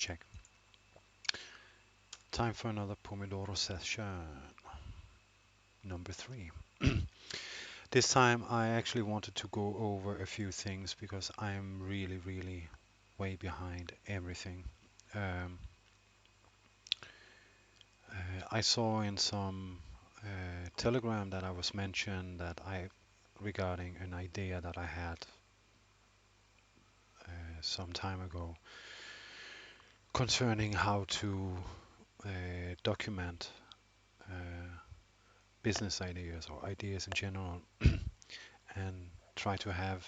Check. Time for another Pomodoro session, number 3. This time I actually wanted to go over a few things because I'm really way behind everything. Um, I saw in some Telegram that I was mentioned that regarding an idea that I had some time ago concerning how to document uh, business ideas or ideas in general and try to have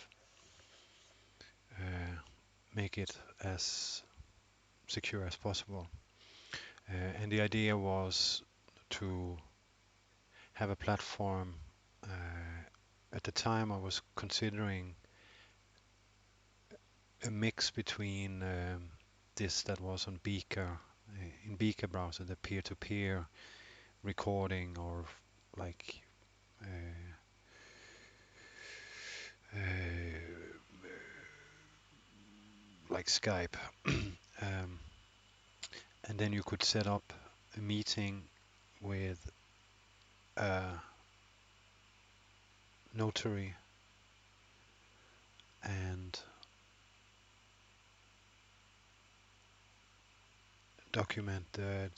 uh, make it as secure as possible. And the idea was to have a platform. At the time, I was considering a mix between this that was on Beaker, in Beaker browser, the peer-to-peer recording, or like uh, uh, like Skype. um, and then you could set up a meeting with a notary and document the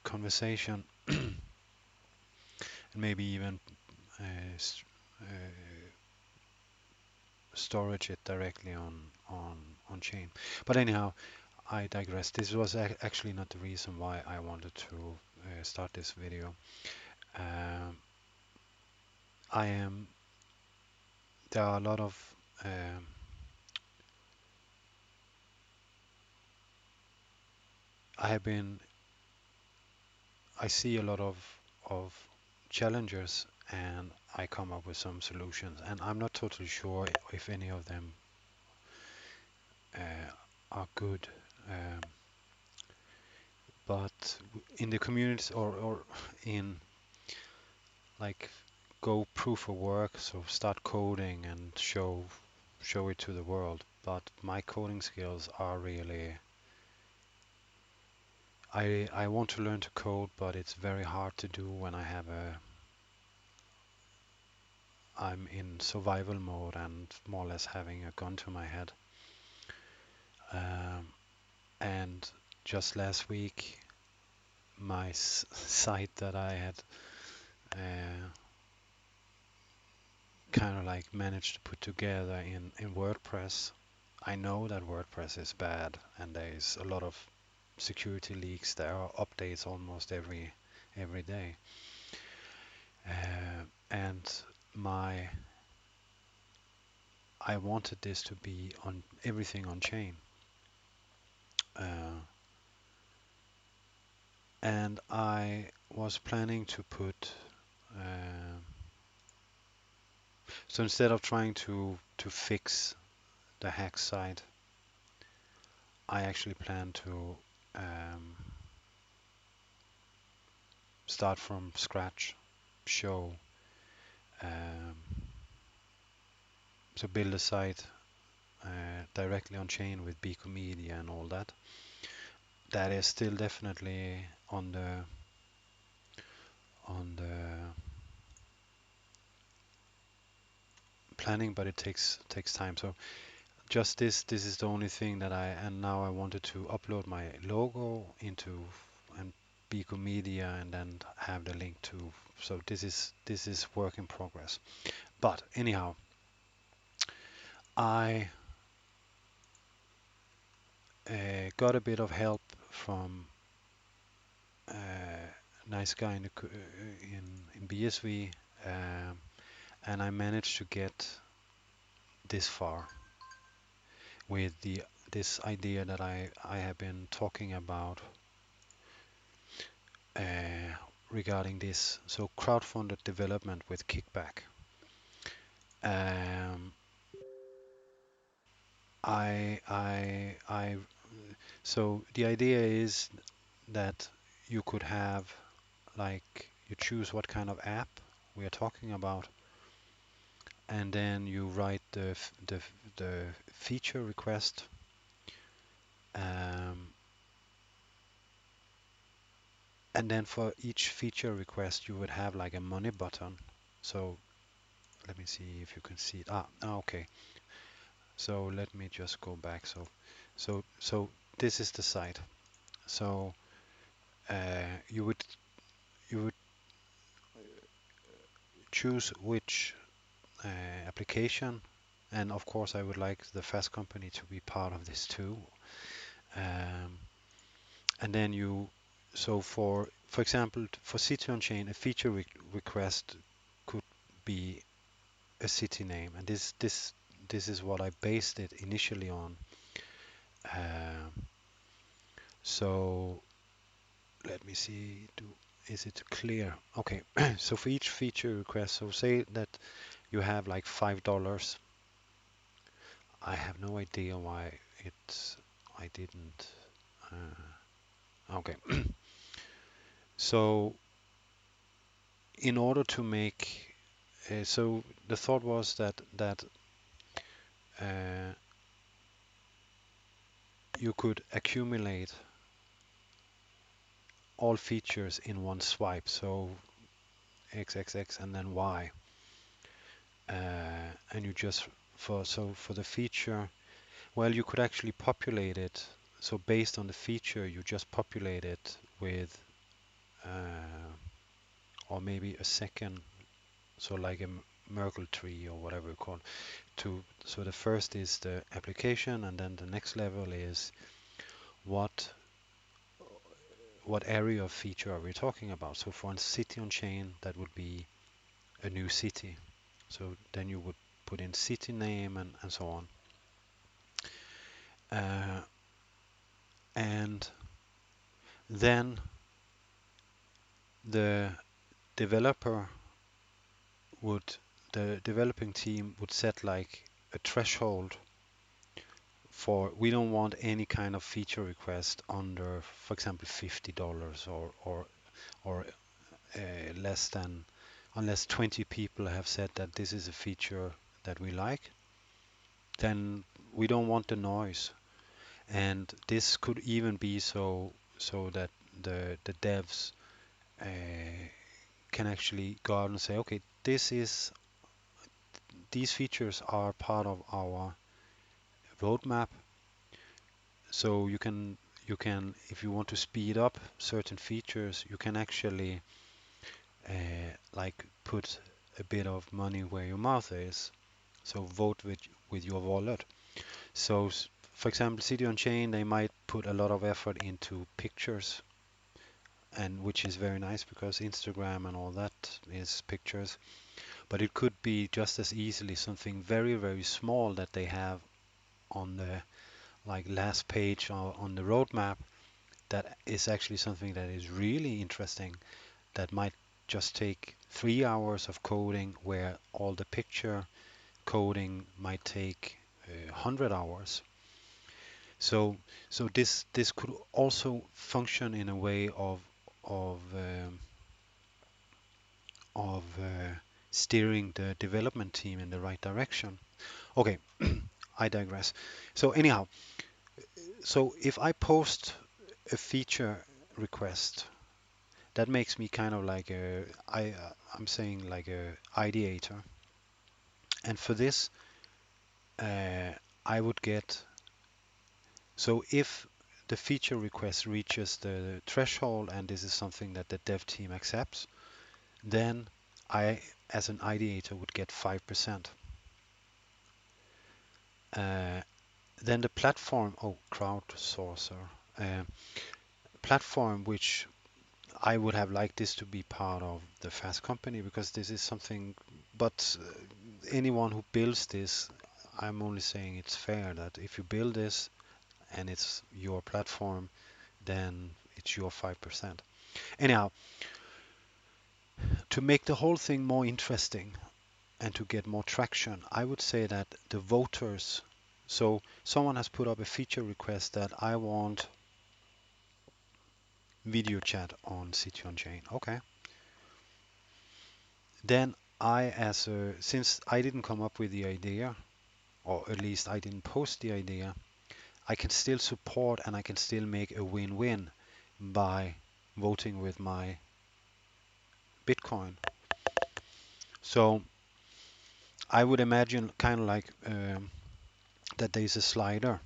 conversation and maybe even uh, st- uh, storage it directly on chain. But anyhow, I digress. This was actually not the reason why I wanted to start this video. Um, I am There are a lot of um, I have been I see a lot of challenges and I come up with some solutions, and I'm not totally sure if any of them are good. Um, but in the communities, or in like go proof of work, so start coding and show it to the world. But my coding skills are really I want to learn to code, but it's very hard to do when I'm in survival mode and more or less having a gun to my head. Um, and just last week, my site that I had uh, kind of like managed to put together in WordPress. I know that WordPress is bad and there's a lot of security leaks. There are updates almost every day. And my I wanted this to be on everything on chain. Uh, and I was planning to put uh, so instead of trying to fix the hack site, I actually plan to um, start from scratch, show, um, so build a site directly on chain with Beacon Media and all that. That is still definitely on the planning, but it takes time. So just this is the only thing that and now I wanted to upload my logo into and Beacon Media and then have the link to. So this is work in progress. But anyhow, I got a bit of help from a nice guy in BSV, um, and I managed to get this far with this idea that I have been talking about regarding this. So crowdfunded development with kickback. Um, I so the idea is that you could have, like, you choose what kind of app we are talking about, and then you write the feature request, um, And then for each feature request, you would have like a money button. So let me see if you can see it. Okay. So let me just go back. So this is the site. So you would choose which application, and of course I would like the Fast Company to be part of this too. Um, and then so for example, for City on Chain, a feature request could be a city name, and this is what I based it initially on. Um, so let me see. Is it clear? Okay. So for each feature request, so say that you have like $5. I have no idea why I didn't. Okay. So in order to make, so the thought was that uh, you could accumulate all features in one swipe. So XXX and then Y, and you just for the feature, well, you could actually populate it. So based on the feature, you just populate it with, or maybe a second, so like a Merkle tree or whatever you call it. So the first is the application, and then the next level is what what area of feature are we talking about. So for a city on chain, that would be a new city. So then you would put in city name and so on. Uh, and then the developer would, the developing team would set like a threshold for, we don't want any kind of feature request under, for example, $50 or less than, unless 20 people have said that this is a feature that we like, then we don't want the noise. And this could even be so that the devs can actually go out and say, okay, these features are part of our roadmap. So if you want to speed up certain features, you can actually like put a bit of money where your mouth is. So vote with your wallet. So for example, City on Chain, they might put a lot of effort into pictures, and which is very nice because Instagram and all that is pictures. But it could be just as easily something very, very small that they have on the like last page on the roadmap, that is actually something that is really interesting, that might just take 3 hours of coding, where all the picture coding might take 100 hours. So this could also function in a way of um, of steering the development team in the right direction. Okay, I digress. So anyhow, so if I post a feature request, that makes me kind of like I'm saying like a ideator. And for this, uh, I would get, so if the feature request reaches the threshold and this is something that the dev team accepts, then I, as an ideator, would get 5%. Uh, then the platform, crowdsourcer, uh, platform, which I would have liked this to be part of the Fast Company, because this is something, but anyone who builds this, I'm only saying it's fair that if you build this and it's your platform, then it's your 5%. Anyhow, to make the whole thing more interesting and to get more traction, I would say that the voters, so someone has put up a feature request that I want video chat on City on Chain. Okay. Then since I didn't come up with the idea, or at least I didn't post the idea, I can still support and I can still make a win-win by voting with my Bitcoin. So I would imagine kind of like that there's a slider.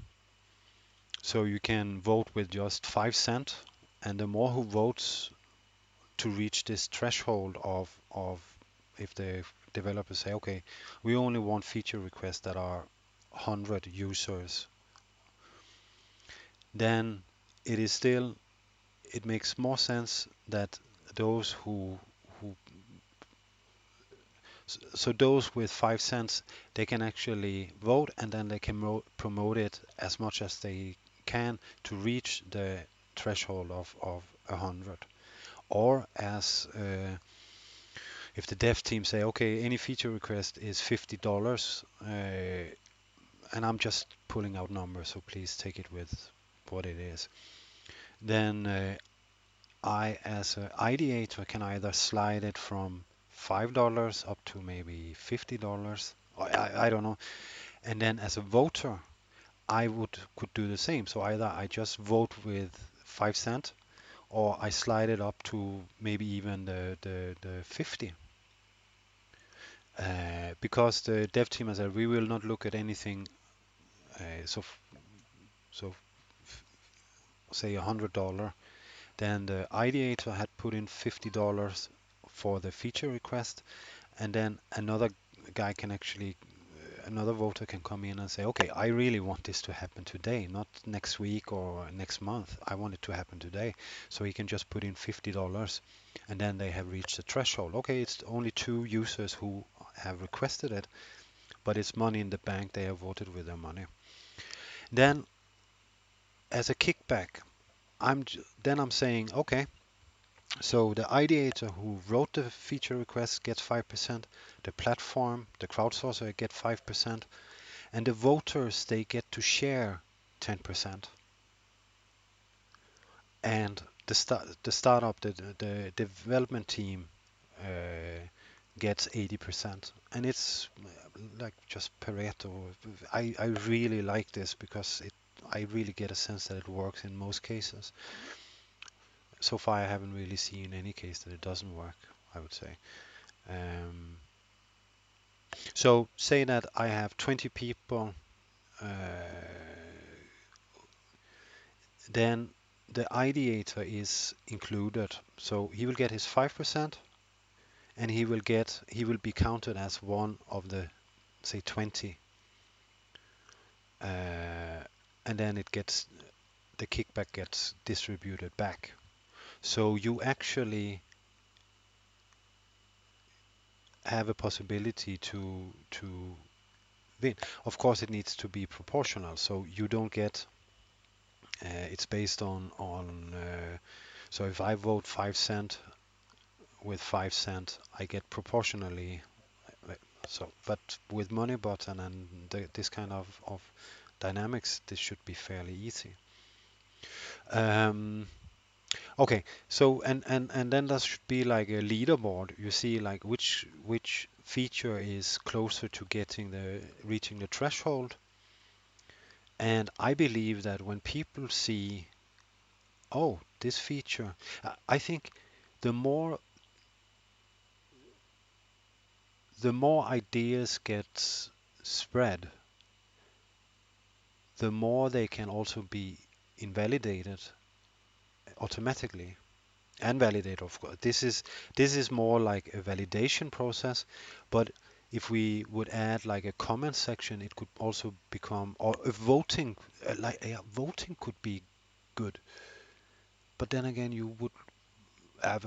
So you can vote with just 5 cents, and the more who votes to reach this threshold of if the developers say, okay, we only want feature requests that are 100 users, then it is still, it makes more sense that those who so those with 5 cents, they can actually vote, and then they can promote it as much as they can to reach the threshold of 100. Or as if the dev team say, okay, any feature request is $50, and I'm just pulling out numbers, so please take it with what it is. Then I, as an ideator, can either slide it from $5 up to maybe $50. I don't know. And then as a voter, I could do the same. So either I just vote with 5 cents, or I slide it up to maybe even the 50. Because the dev team has said we will not look at anything. So so say $100. Then the ideator had put in $50 for the feature request, and then another voter can come in and say, okay, I really want this to happen today, not next week or next month. I want it to happen today. So he can just put in $50, and then they have reached the threshold. Okay, it's only 2 users who have requested it, but it's money in the bank. They have voted with their money. Then, as a kickback, I'm saying, okay, so the ideator who wrote the feature request gets 5%, the platform, the crowdsourcer get 5%, and the voters, they get to share 10%. And the startup, the development team gets 80%. And it's like just Pareto. I really like this because I really get a sense that it works in most cases. So far, I haven't really seen any case that it doesn't work, I would say. Um, so say that I have 20 people, uh, then the ideator is included. So he will get his 5%, and he will be counted as one of the, say, 20. And then the kickback gets distributed back. So you actually have a possibility to win. Of course, it needs to be proportional. So you don't get. It's based on. So if I vote 5 cents with 5 cents, I get proportionally. So, but with money button and this kind of dynamics, this should be fairly easy. Um, okay, so and then there should be like a leaderboard. You see like which feature is closer to reaching the threshold. And I believe that when people see, oh, this feature, I think the more the more ideas get spread, the more they can also be invalidated automatically and validated, of course. This is more like a validation process, but if we would add like a comment section, it could also become, or a voting, voting could be good. But then again, you would have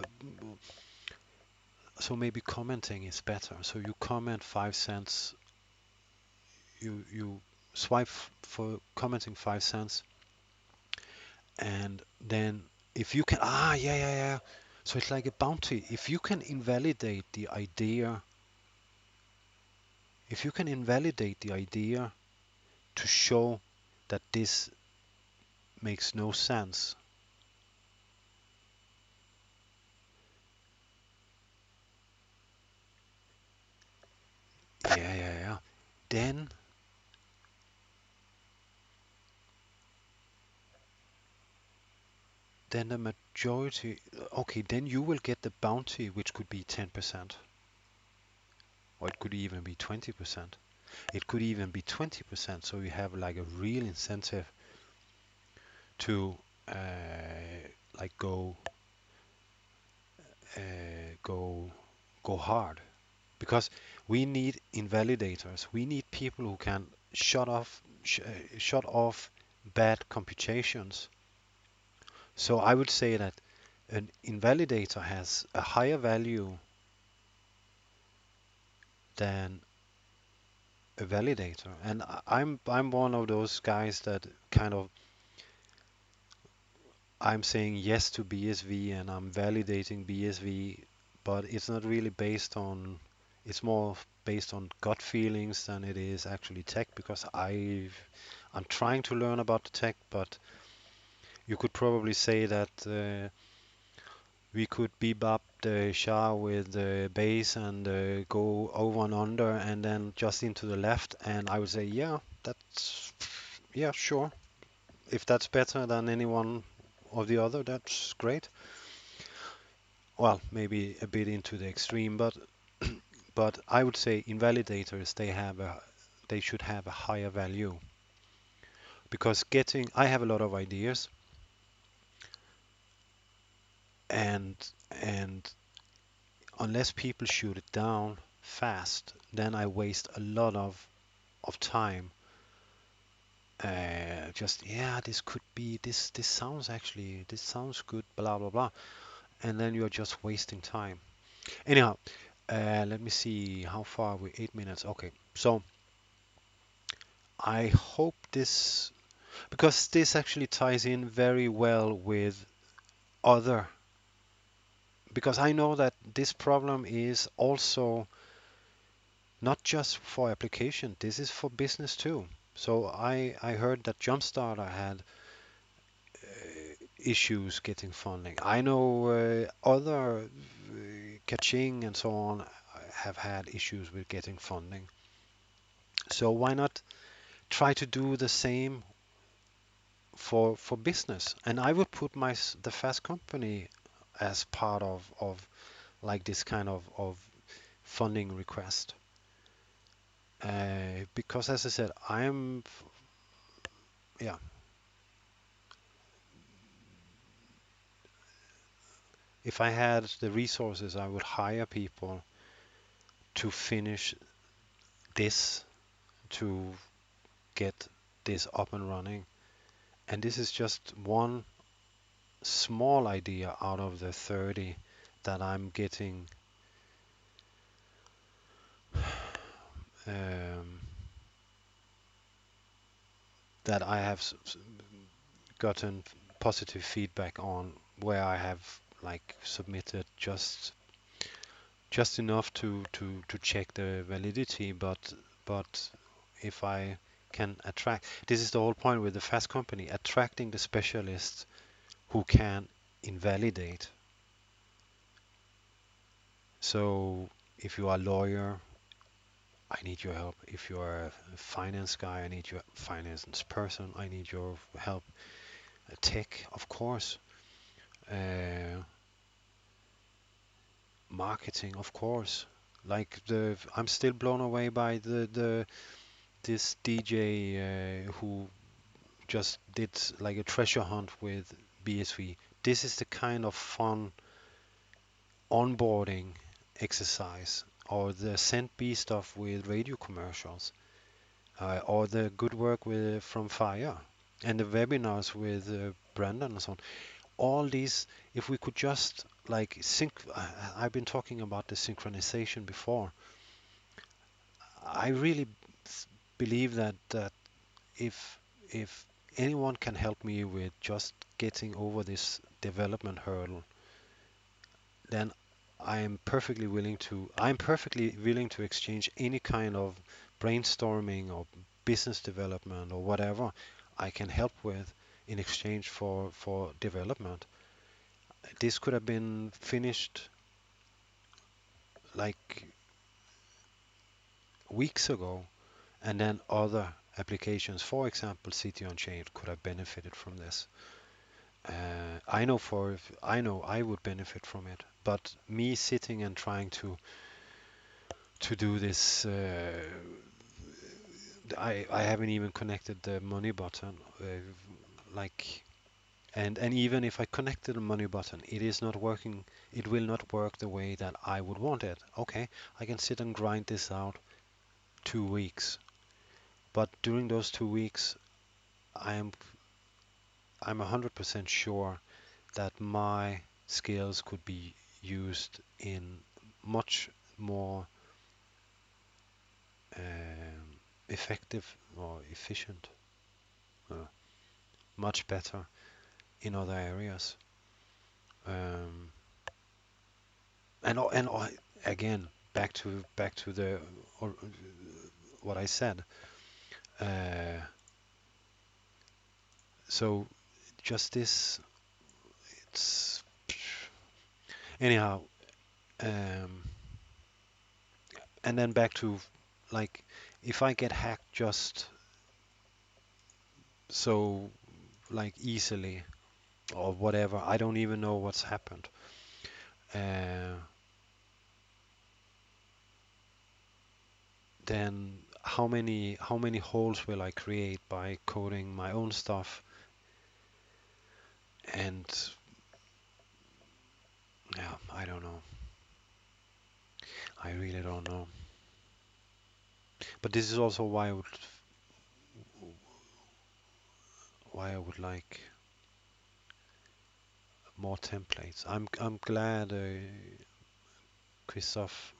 so maybe commenting is better. So you comment 5 cents, you swipe for commenting 5 cents, and then if you can, yeah, yeah, yeah. So it's like a bounty. If you can invalidate the idea to show that this makes no sense, yeah, yeah, yeah, then then the majority, okay, then you will get the bounty, which could be 10%, or it could even be 20%. It could even be 20%, so you have like a real incentive to like go hard, because we need invalidators. We need people who can shut off bad computations. So I would say that an invalidator has a higher value than a validator. And I'm one of those guys that kind of, I'm saying yes to BSV and I'm validating BSV, but it's not really based on, it's more based on gut feelings than it is actually tech, because I'm trying to learn about the tech, but you could probably say that we could bebop the Shah with the bass and go over and under and then just into the left, and I would say, yeah, that's, yeah, sure. If that's better than any one or the other, that's great. Well, maybe a bit into the extreme, but I would say invalidators, they should have a higher value, because I have a lot of ideas, and and unless people shoot it down fast, then I waste a lot of time. Just, yeah, this could be this sounds, actually, this sounds good, blah blah blah, and then you're just wasting time. Anyhow, let me see how far we 8 minutes. Okay, so I hope this, because this actually ties in very well with other, because I know that this problem is also not just for application, this is for business too. So I heard that Jumpstarter had issues getting funding. I know other Kaching and so on have had issues with getting funding. So why not try to do the same for business? And I would put the Fast Company as part of like this kind of funding request. Because as I said, yeah, if I had the resources, I would hire people to finish this, to get this up and running. And this is just one small idea out of the 30 that I'm getting, um, that I have gotten positive feedback on, where I have like submitted just enough to check the validity, but if I can attract, this is the whole point with the Fast Company, attracting the specialists who can invalidate. So if you are a lawyer, I need your help. If you are a finance guy, I need your finance person, I need your help. Tech, of course. Uh, Marketing, of course. I'm still blown away by the this DJ who just did like a treasure hunt with BSV. This is the kind of fun onboarding exercise, or the Send B stuff with radio commercials, or the good work with from Fire, and the webinars with Brandon and so on. All these, if we could just like I've been talking about the synchronization before. I really believe that if if anyone can help me with just getting over this development hurdle, then I'm perfectly willing to exchange any kind of brainstorming or business development or whatever I can help with in exchange for development. This could have been finished like weeks ago, and then other applications, for example, City on Chain, could have benefited from this. I know I would benefit from it, but me sitting and trying to do this, I haven't even connected the money button, like, and even if I connected the money button, it is not working. It will not work the way that I would want it. Okay, I can sit and grind this out 2 weeks, but during those 2 weeks, I am I'm 100% sure that my skills could be used in much more effective or efficient, uh, much better in other areas. Um, and again, back to the or, what I said. Uh, so just this, it's anyhow. Um, and then back to, like, if I get hacked just so, like, easily or whatever, I don't even know what's happened. Uh, then how many holes will I create by coding my own stuff? And yeah, I don't know. I really don't know. But this is also why I would like more templates. I'm glad Christoph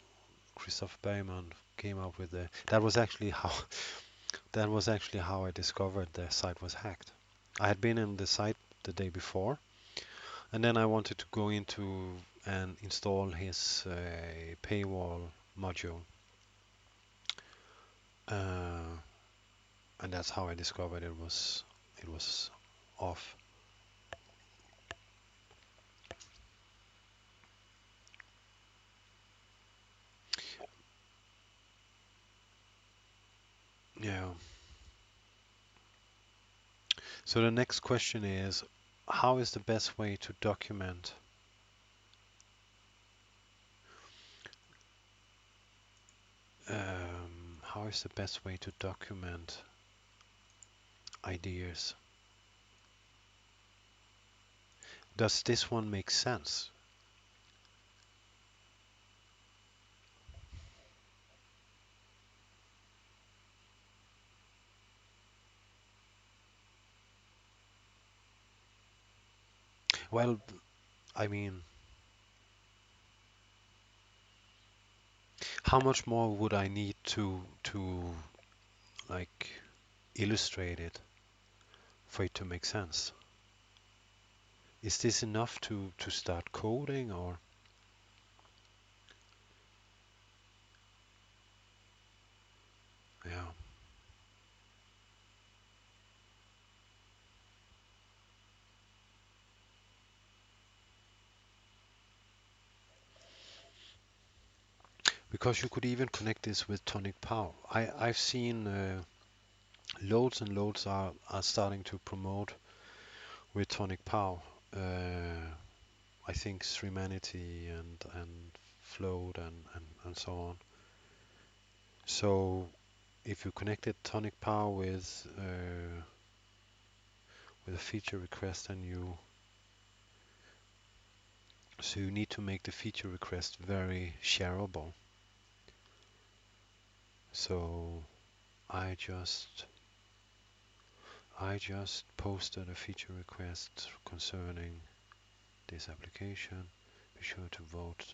Christoph Bergman came up with the. That was actually how I discovered the site was hacked. I had been in the site the day before, and then I wanted to go into and install his paywall module, uh, and that's how I discovered it was off. Yeah. So the next question is, how is the best way to document how is the best way to document ideas? Does this one make sense? Well, I mean, how much more would I need to like illustrate it for it to make sense? Is this enough to start coding, or yeah, because you could even connect this with Tonic Power. I've seen loads and loads are starting to promote with Tonic Power. Uh, I think Srimanity and Float and so on. So if you connected Tonic Power with a feature request, and you need to make the feature request very shareable. So I just I just posted a feature request concerning this application. Be sure to vote.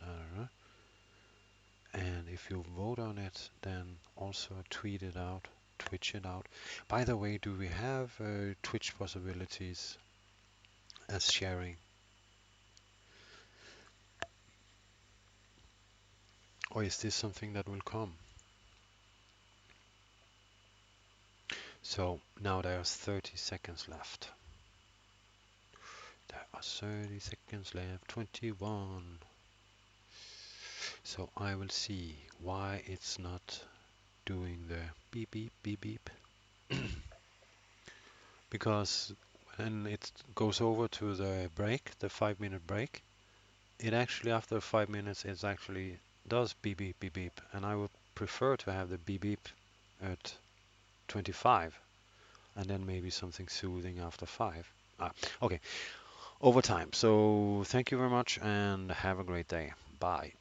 And if you vote on it, then also tweet it out, Twitch it out. By the way, do we have Twitch possibilities as sharing, or is this something that will come? So now there's 30 seconds left. There are 30 seconds left, 21. So I will see why it's not doing the beep beep beep beep. Because and it goes over to the break, the 5 minute break, it actually after 5 minutes it actually does beep beep beep beep, and I would prefer to have the beep beep at 25 and then maybe something soothing after 5. Okay, over time. So thank you very much and have a great day. Bye.